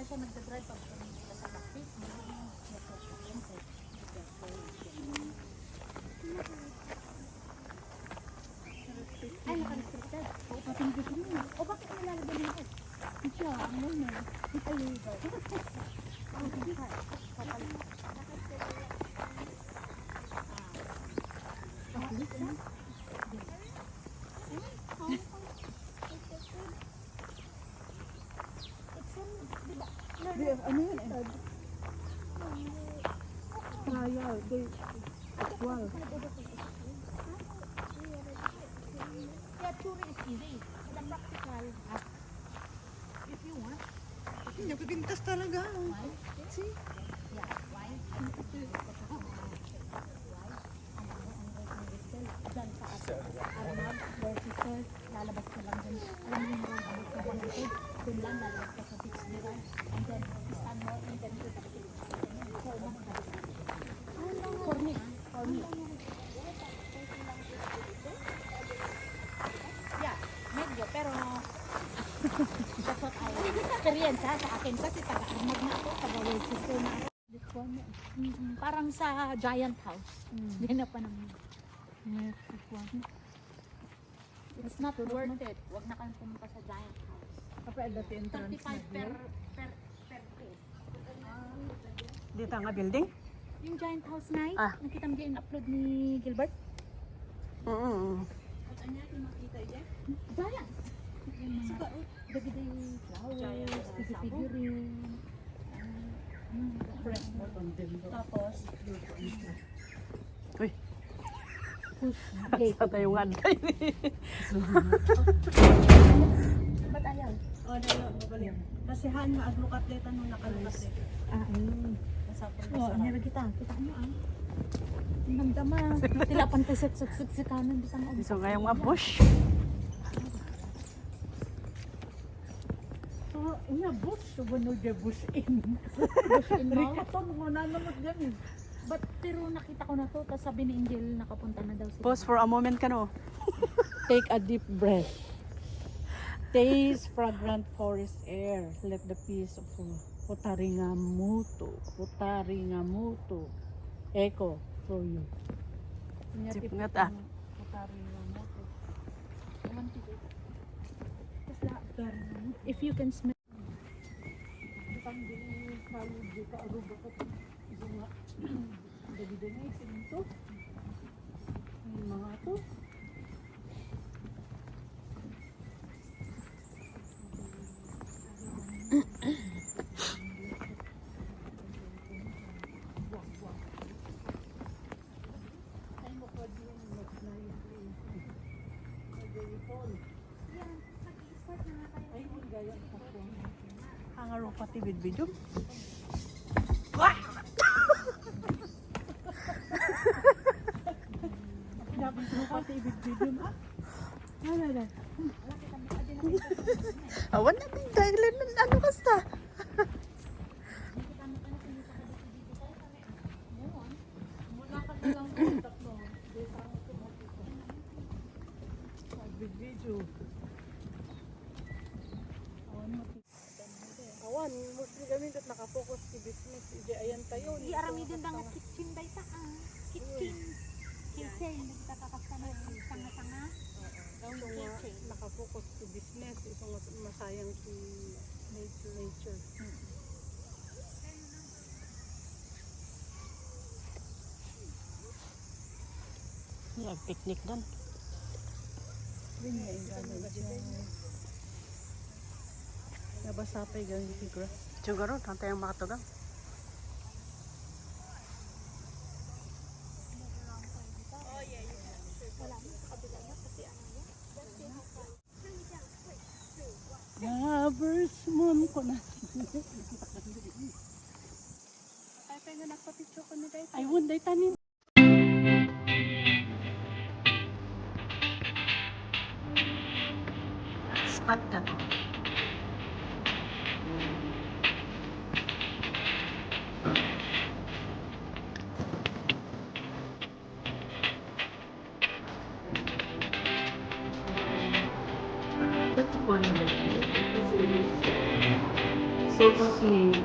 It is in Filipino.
siya nagdadrive pag pumunta sa Macfix. Ay, naka-restricted. Oo, patingin mo. O, bakit nilalagay mo ito? Siya, ano na. Ay, ang bigat. Ano yun eh? Trial. Well. Yeah, theory is easy. The practical, if you want. Napipintas talaga. Why? See? Yeah, why? Diyan sa Arnab, vertical, lalabas ka lang dyan. Alam mo yung road, sa Wanted, dun lang lalabas ka sa beach nila. And then, stand mo, and then, for me, for me. Yeah, medyo, pero that's what I experience sa akin kasi taga-Arnab na ako, taga-Vertical na ako. This one, parang sa giant house. Hindi na pa naman. It's not worth it. Huwag na kayong pumunta sa giant house. Kapag dati entrance 35 per place. Dito nga building? Yung giant house na nakita mo din upload ni Gilbert? At anya, makita yan? Giant! Dagday flowers, figurine. Tapos, Uy, push gate. sa tayungan kayo. Ba't ayaw? O, dahil mabalik. Kasi han, aglukat-letan nung nakalukat-letan. Oo, nila kita. Kita mo Nagdama. Tila pantay sa kanan. So ngayong mga bush. So, ina bush. Subunog yung bush in. Bush in mall. Rikaton mo na naman ganun. But pero nakita ko na to. Tapos sabi ni Angel nakapunta na daw sila. Pause for a moment ka no. Take a deep breath. Taste fragrant forest air. Let the peace of Putaringamuto echo for you. Sip ngat ah. Putaringamuto. If you can smell. Itang din kalu di ka aruba ko. Bunga. Dagdag na isinto. Yung mga to. Ang araw pati bidbidyo. Dapat mo pati ibig-bigyan ah. Ano na? Awan natin dahil ano kasta. Muna ka na lang kontak mo. Ibig-video. Awan, mostly kami dito nakafocus sa business. Ije ayan tayo. Di aramidin ba nga kitchen ba ita kitchen. Kitchen. Nagtataka na sanga-sanga. Ang mga nakafocus sa business. Isang masayang si nature. Yeah, picnic doon. Nabasa pa yung grass. Siguro, tantay ang makatugang. Lovers moon ko na. Ay, pa nga nagpapicture ko na dahil. Ay, wunday tanin. Spot ka to. That's one of the so sweet.